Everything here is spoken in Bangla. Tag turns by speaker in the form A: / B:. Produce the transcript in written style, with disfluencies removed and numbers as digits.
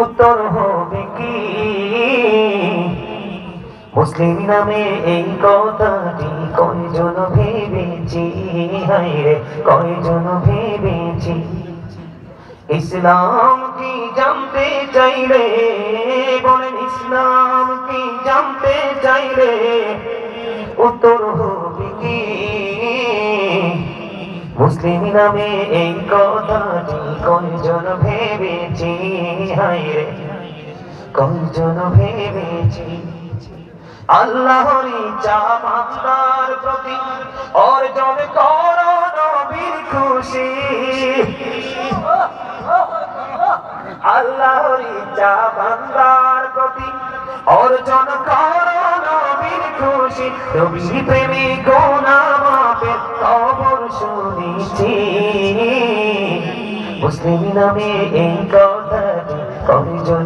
A: উত্তর হবে কি মুসলিম নামে এই কথাটি কয়জন ভেবেছি, হায়রে কয়জন ভেবেছি। ইসলাম কি জানতে চাইলে বলেন, ইসলাম কি জানতে চাইলে উত্তর হবে কি মুসলিম নামে এই কথাটি কয়জন ভেবেছি, হায়রে কয়জন ভেবেছি। আল্লাহর ইচ্ছা বান্দার প্রতি অর্জন করো নবীর খুশি। আল্লাহর ইচ্ছা বান্দার প্রতি অর্জন করো নবীর খুশি। নবীর প্রেমে গুনাহ মাফের খবর শুনেছি, মুসলিম নামে এই কথাটি কয়জন